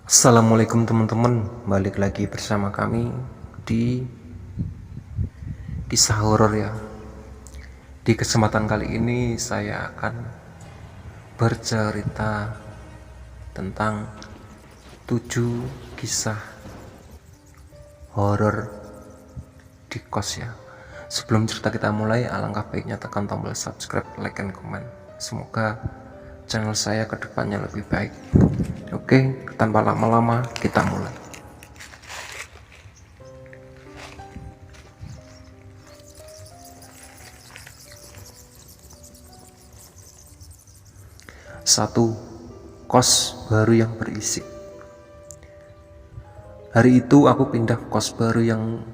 Assalamualaikum teman-teman, balik lagi bersama kami di kisah horor ya. Di kesempatan kali ini saya akan bercerita tentang 7 kisah horor di kos ya. Sebelum cerita kita mulai, alangkah baiknya tekan tombol subscribe, like, dan komen. Semoga channel saya kedepannya lebih baik. Oke, tanpa lama-lama kita mulai. Satu, kos baru yang berisik. Hari itu aku pindah ke kos baru yang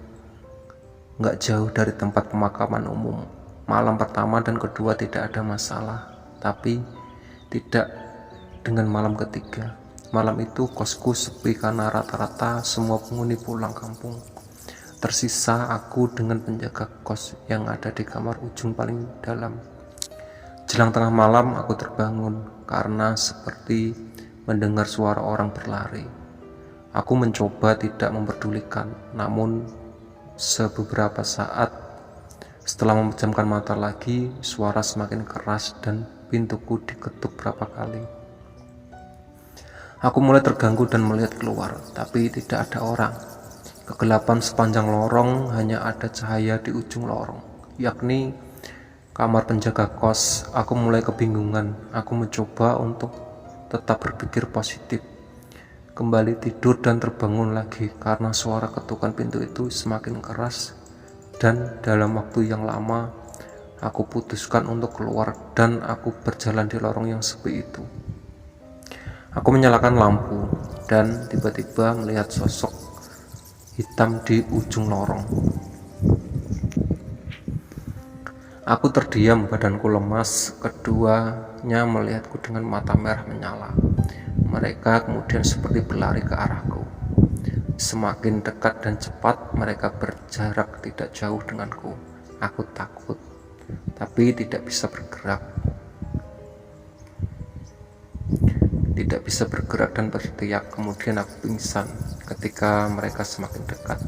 gak jauh dari tempat pemakaman umum. Malam pertama dan kedua tidak ada masalah, tapi tidak dengan malam ketiga. Malam itu kosku sepi karena rata-rata semua penghuni pulang kampung. Tersisa aku dengan penjaga kos yang ada di kamar ujung paling dalam. Jelang tengah malam aku terbangun karena seperti mendengar suara orang berlari. Aku mencoba tidak memperdulikan, namun beberapa saat setelah memejamkan mata lagi, suara semakin keras dan pintuku diketuk berapa kali. Aku mulai terganggu dan melihat keluar, tapi tidak ada orang. Kegelapan sepanjang lorong, hanya ada cahaya di ujung lorong, yakni kamar penjaga kos. Aku mulai kebingungan. Aku mencoba untuk tetap berpikir positif, kembali tidur dan terbangun lagi karena suara ketukan pintu itu semakin keras. Dan dalam waktu yang lama, aku putuskan untuk keluar dan aku berjalan di lorong yang sepi itu. Aku menyalakan lampu dan tiba-tiba melihat sosok hitam di ujung lorong. Aku terdiam, badanku lemas, keduanya melihatku dengan mata merah menyala. Mereka kemudian seperti berlari ke arahku. Semakin dekat dan cepat mereka berjarak tidak jauh denganku. Aku takut, tapi tidak bisa bergerak. Dan berteriak. Kemudian aku pingsan ketika mereka semakin dekat.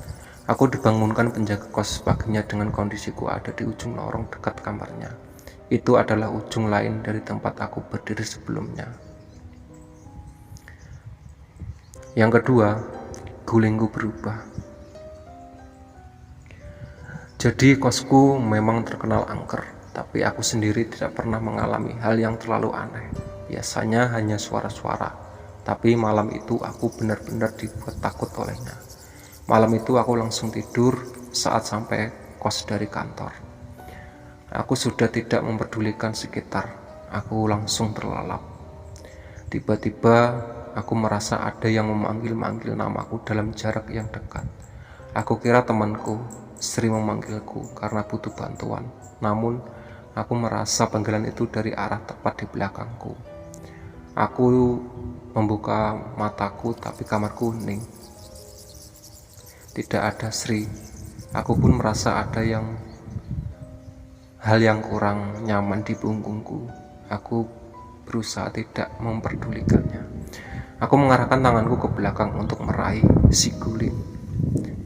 Aku dibangunkan penjaga kos paginya dengan kondisiku ada di ujung lorong dekat kamarnya. Itu adalah ujung lain dari tempat aku berdiri sebelumnya. Yang kedua, gulingku berubah. Jadi kosku memang terkenal angker, tapi aku sendiri tidak pernah mengalami hal yang terlalu aneh. Biasanya hanya suara-suara, tapi malam itu aku benar-benar dibuat takut olehnya. Malam itu aku langsung tidur saat sampai kos dari kantor. Aku sudah tidak memperdulikan sekitar, aku langsung terlelap. Tiba-tiba aku merasa ada yang memanggil-manggil namaku dalam jarak yang dekat. Aku kira temanku sering memanggilku karena butuh bantuan, namun aku merasa panggilan itu dari arah tepat di belakangku. Aku membuka mataku, tapi kamarku hening. Tidak ada Sri. Aku pun merasa ada hal yang kurang nyaman di punggungku. Aku berusaha tidak memperdulikannya. Aku mengarahkan tanganku ke belakang untuk meraih si guling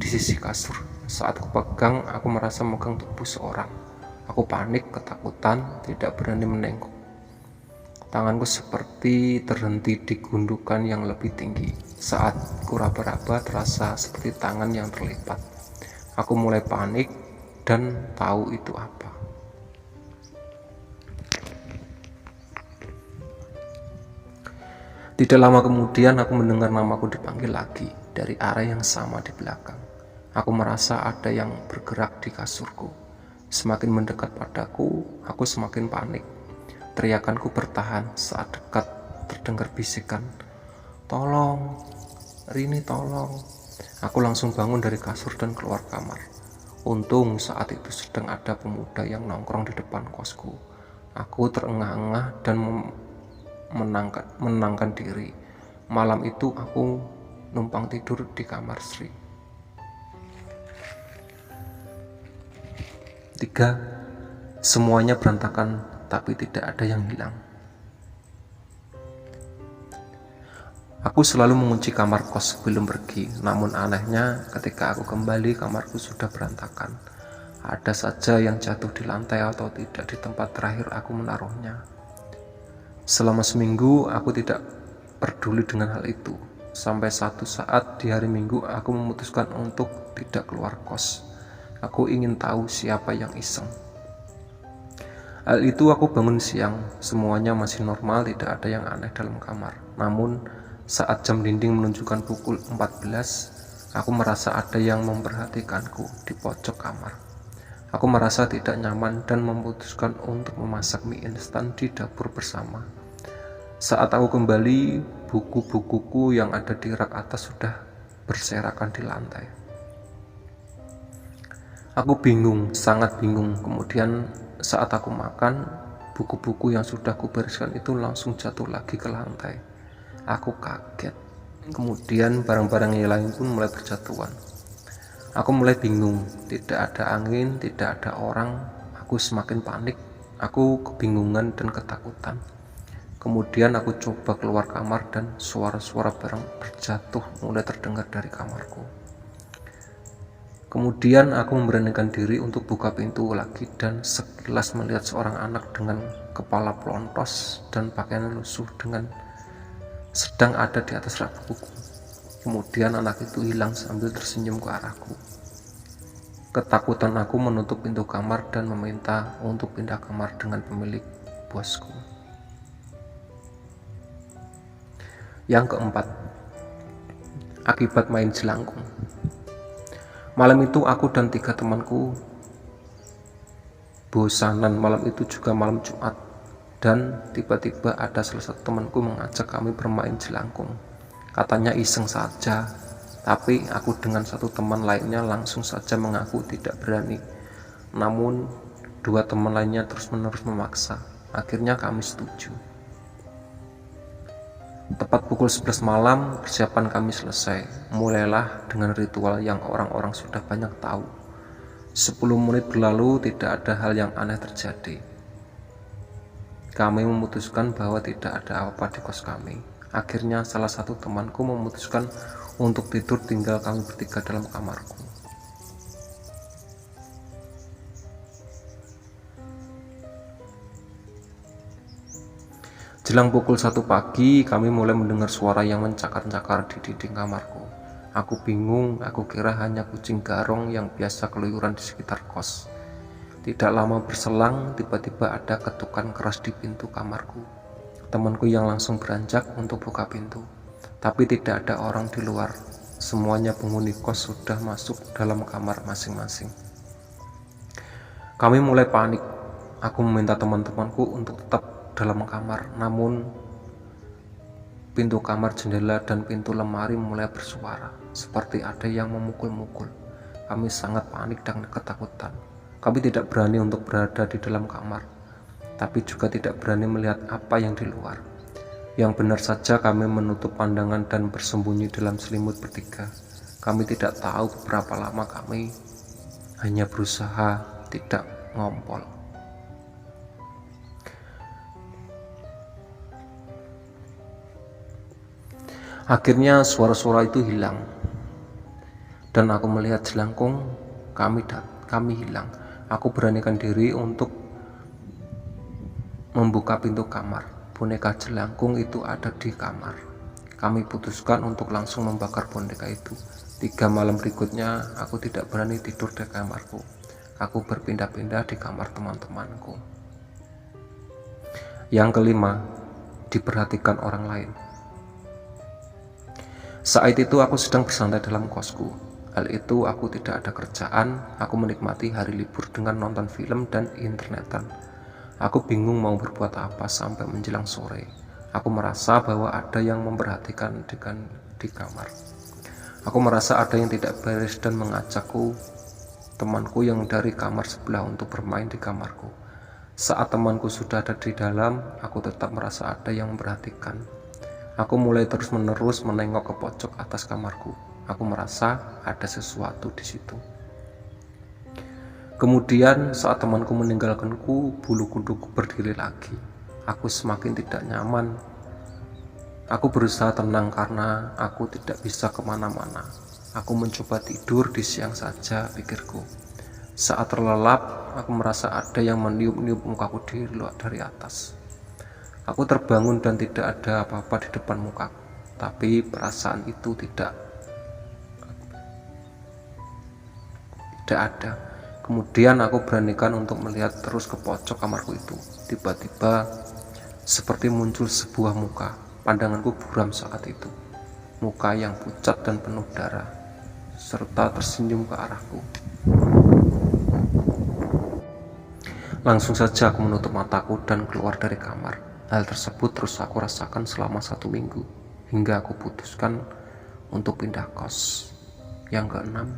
di sisi kasur. Saat kupegang, aku merasa megang tubuh seorang. Aku panik, ketakutan, tidak berani menengok. Tanganku seperti terhenti di gundukan yang lebih tinggi. Saat ku raba-raba, terasa seperti tangan yang terlipat. Aku mulai panik dan tahu itu apa. Tidak lama kemudian aku mendengar namaku dipanggil lagi dari arah yang sama di belakang. Aku merasa ada yang bergerak di kasurku. Semakin mendekat padaku, aku semakin panik. Teriakanku bertahan saat dekat terdengar bisikan, "Tolong, Rini tolong." Aku langsung bangun dari kasur dan keluar kamar. Untung saat itu sedang ada pemuda yang nongkrong di depan kosku. Aku terengah-engah dan menenangkan diri. Malam itu aku numpang tidur di kamar Sri. 3. Semuanya berantakan, tapi tidak ada yang hilang. Aku selalu mengunci kamar kos sebelum pergi, namun anehnya ketika aku kembali kamarku sudah berantakan. Ada saja yang jatuh di lantai atau tidak di tempat terakhir aku menaruhnya. Selama seminggu aku tidak peduli dengan hal itu. Sampai satu saat di hari Minggu aku memutuskan untuk tidak keluar kos. Aku ingin tahu siapa yang iseng. Hal itu aku bangun siang, semuanya masih normal, tidak ada yang aneh dalam kamar. Namun saat jam dinding menunjukkan pukul 14, aku merasa ada yang memperhatikanku di pojok kamar. Aku merasa tidak nyaman dan memutuskan untuk memasak mie instan di dapur bersama. Saat aku kembali, buku-bukuku yang ada di rak atas sudah berserakan di lantai. Aku bingung, sangat bingung. Kemudian saat aku makan, buku-buku yang sudah kubereskan itu langsung jatuh lagi ke lantai. Aku kaget. Kemudian barang-barang yang lain pun mulai berjatuhan. Aku mulai bingung, tidak ada angin, tidak ada orang. Aku semakin panik. Aku kebingungan dan ketakutan. Kemudian aku coba keluar kamar dan suara-suara barang berjatuh mulai terdengar dari kamarku. Kemudian aku memberanikan diri untuk buka pintu lagi dan sekilas melihat seorang anak dengan kepala pelontos dan pakaian lusuh dengan sedang ada di atas rak buku. Kemudian anak itu hilang sambil tersenyum ke arahku. Ketakutan aku menutup pintu kamar dan meminta untuk pindah kamar dengan pemilik bosku. Yang keempat, akibat main jelangkung. Malam itu aku dan 3 temanku bosanan. Malam itu juga malam Jumat, dan tiba-tiba ada salah satu temanku mengajak kami bermain jelangkung. Katanya iseng saja, tapi aku dengan satu teman lainnya langsung saja mengaku tidak berani. Namun 2 teman lainnya terus-menerus memaksa. Akhirnya kami setuju. Tepat pukul 11 malam, persiapan kami selesai. Mulailah dengan ritual yang orang-orang sudah banyak tahu. 10 menit berlalu, tidak ada hal yang aneh terjadi. Kami memutuskan bahwa tidak ada apa di kos kami. Akhirnya salah satu temanku memutuskan untuk tidur, tinggal kami bertiga dalam kamarku. Jelang pukul 1 pagi, kami mulai mendengar suara yang mencakar-cakar di dinding kamarku. Aku bingung, aku kira hanya kucing garong yang biasa keluyuran di sekitar kos. Tidak lama berselang, tiba-tiba ada ketukan keras di pintu kamarku. Temanku yang langsung beranjak untuk buka pintu, tapi tidak ada orang di luar. Semuanya penghuni kos sudah masuk dalam kamar masing-masing. Kami mulai panik. Aku meminta teman-temanku untuk tetap dalam kamar, namun pintu kamar, jendela, dan pintu lemari mulai bersuara, seperti ada yang memukul-mukul. Kami sangat panik dan ketakutan. Kami tidak berani untuk berada di dalam kamar, tapi juga tidak berani melihat apa yang di luar. Yang benar saja kami menutup pandangan dan bersembunyi dalam selimut bertiga. Kami tidak tahu berapa lama kami hanya berusaha tidak ngompol. Akhirnya suara-suara itu hilang, dan aku melihat jelangkung kami hilang. Aku beranikan diri untuk membuka pintu kamar. Boneka jelangkung itu ada di kamar. Kami putuskan untuk langsung membakar boneka itu. 3 malam berikutnya aku tidak berani tidur di kamarku. Aku berpindah-pindah di kamar teman-temanku. Yang kelima, diperhatikan orang lain. Saat itu aku sedang bersantai dalam kosku. Hal itu aku tidak ada kerjaan. Aku menikmati hari libur dengan nonton film dan internetan. Aku bingung mau berbuat apa sampai menjelang sore. Aku merasa bahwa ada yang memperhatikan di kamar. Aku merasa ada yang tidak beres dan mengajakku, temanku yang dari kamar sebelah, untuk bermain di kamarku. Saat temanku sudah ada di dalam, aku tetap merasa ada yang memperhatikan. Aku mulai terus-menerus menengok ke pojok atas kamarku. Aku merasa ada sesuatu di situ. Kemudian saat temanku meninggalkanku, bulu kuduku berdiri lagi. Aku semakin tidak nyaman. Aku berusaha tenang karena aku tidak bisa kemana-mana. Aku mencoba tidur di siang saja, pikirku. Saat terlelap, aku merasa ada yang meniup-niup mukaku dari atas. Aku terbangun dan tidak ada apa-apa di depan mukaku. Tapi perasaan itu tidak ada. Kemudian aku beranikan untuk melihat terus ke pojok kamarku itu. Tiba-tiba seperti muncul sebuah muka. Pandanganku buram saat itu. Muka yang pucat dan penuh darah, serta tersenyum ke arahku. Langsung saja aku menutup mataku dan keluar dari kamar. Hal tersebut terus aku rasakan selama 1 minggu, hingga aku putuskan untuk pindah kos. Yang keenam,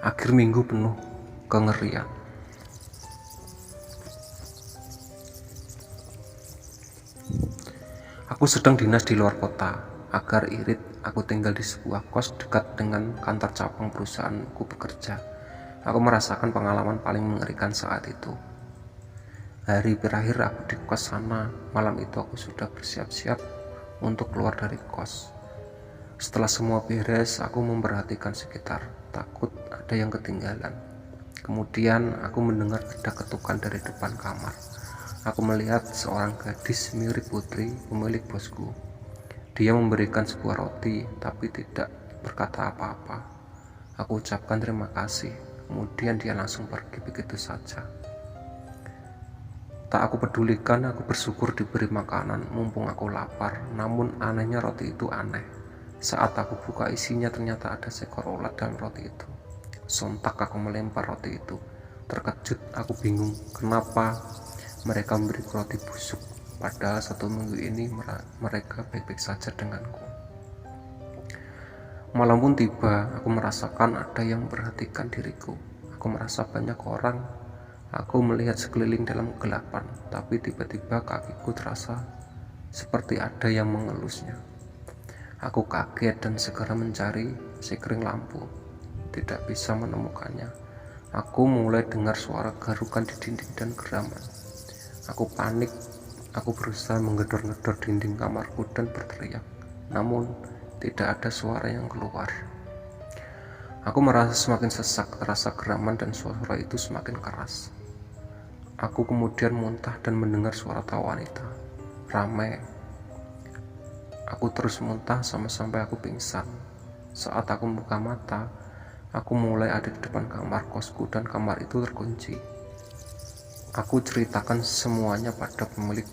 akhir minggu penuh kengerian. Aku sedang dinas di luar kota. Agar irit, aku tinggal di sebuah kos dekat dengan kantor cabang perusahaanku bekerja. Aku merasakan pengalaman paling mengerikan saat itu. Hari terakhir aku di kos sana. Malam itu aku sudah bersiap-siap untuk keluar dari kos. Setelah semua beres, aku memperhatikan sekitar, takut ada yang ketinggalan. Kemudian aku mendengar ada ketukan dari depan kamar. Aku melihat seorang gadis mirip putri pemilik bosku. Dia memberikan sebuah roti, tapi tidak berkata apa-apa. Aku ucapkan terima kasih, kemudian dia langsung pergi begitu saja. Tak aku pedulikan, aku bersyukur diberi makanan mumpung aku lapar. Namun anehnya roti itu aneh. Saat aku buka isinya ternyata ada seekor ulat dalam roti itu. Sontak aku melempar roti itu. Terkejut, aku bingung kenapa mereka memberi roti busuk. Padahal 1 minggu ini mereka baik-baik saja denganku. Malam pun tiba, aku merasakan ada yang memperhatikan diriku. Aku merasa banyak orang. Aku melihat sekeliling dalam kegelapan, tapi tiba-tiba kakiku terasa seperti ada yang mengelusnya. Aku kaget dan segera mencari sekring lampu. Tidak bisa menemukannya. Aku mulai dengar suara garukan di dinding dan geraman. Aku panik. Aku berusaha menggedor-gedor dinding kamarku dan berteriak. Namun tidak ada suara yang keluar. Aku merasa semakin sesak, terasa geraman dan suara itu semakin keras. Aku kemudian muntah dan mendengar suara tawa wanita. Ramai. Aku terus muntah sampai aku pingsan. Saat aku membuka mata, aku mulai ada di depan kamar kosku dan kamar itu terkunci. Aku ceritakan semuanya pada pemilik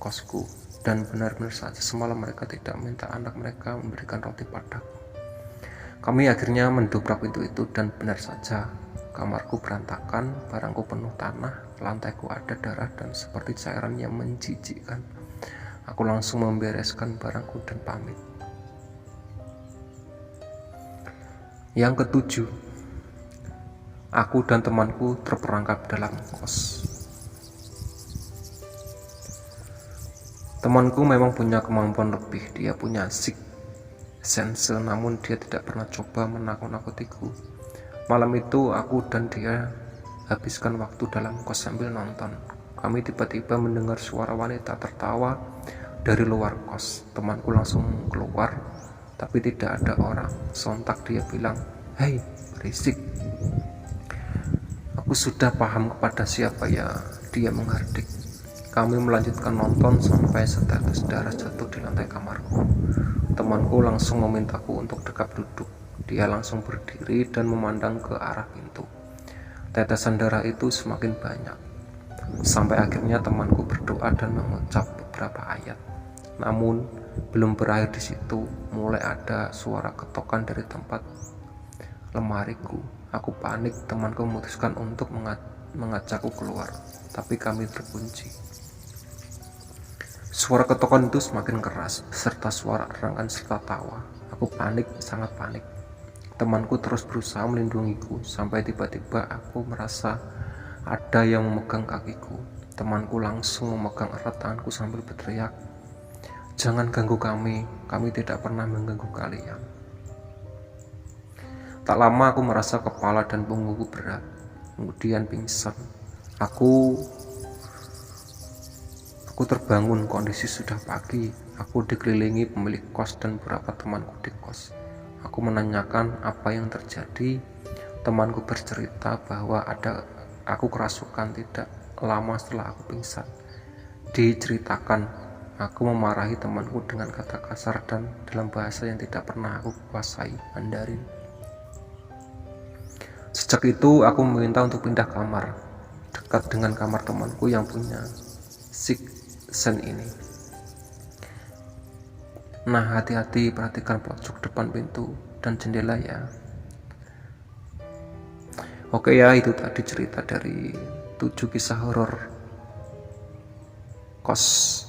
kosku, dan benar-benar saja semalam mereka tidak minta anak mereka memberikan roti padaku. Kami akhirnya mendobrak pintu itu dan benar saja, kamarku berantakan, barangku penuh tanah, lantaiku ada darah dan seperti cairan yang menjijikkan. Aku langsung membereskan barangku dan pamit. Yang ketujuh, aku dan temanku terperangkap dalam kos. Temanku memang punya kemampuan lebih, dia punya sixth sense, namun dia tidak pernah coba menakut-nakutiku. Malam itu aku dan dia habiskan waktu dalam kos sambil nonton. Kami tiba-tiba mendengar suara wanita tertawa dari luar kos. Temanku langsung keluar, tapi tidak ada orang. Sontak dia bilang, "Hei, berisik." Aku sudah paham kepada siapa ya dia menghardik. Kami melanjutkan nonton sampai setetes darah jatuh di lantai kamarku. Temanku langsung memintaku untuk dekat duduk. Dia langsung berdiri dan memandang ke arah pintu. Tetesan darah itu semakin banyak. Sampai akhirnya temanku berdoa dan mengucap beberapa ayat. Namun belum berakhir di situ, mulai ada suara ketokan dari tempat lemariku. Aku panik, temanku memutuskan untuk mengajakku keluar, tapi kami terkunci. Suara ketokan itu semakin keras, beserta suara erangan serta tawa. Aku panik, sangat panik. Temanku terus berusaha melindungiku, sampai tiba-tiba aku merasa ada yang memegang kakiku. Temanku langsung memegang erat tanganku sambil berteriak, "Jangan ganggu kami tidak pernah mengganggu kalian." Tak lama aku merasa kepala dan punggungku berat, kemudian pingsan. Aku Aku terbangun, kondisi sudah pagi. Aku dikelilingi pemilik kos dan beberapa temanku di kos. Aku menanyakan apa yang terjadi. Temanku bercerita bahwa aku kerasukan tidak lama setelah aku pingsan. Diceritakan, aku memarahi temanku dengan kata kasar dan dalam bahasa yang tidak pernah aku kuasai, Mandarin. Sejak itu aku meminta untuk pindah kamar dekat dengan kamar temanku yang punya sen ini. Nah, hati-hati, perhatikan pojok depan pintu dan jendela ya. Oke ya, itu tadi cerita dari 7 kisah horor kos.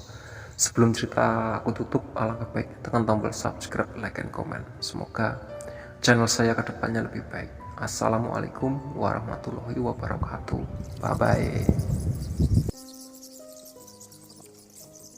Sebelum cerita aku tutup, alangkah baik tekan tombol subscribe, like, and comment. Semoga channel saya kedepannya lebih baik. Assalamualaikum warahmatullahi wabarakatuh. Bye bye.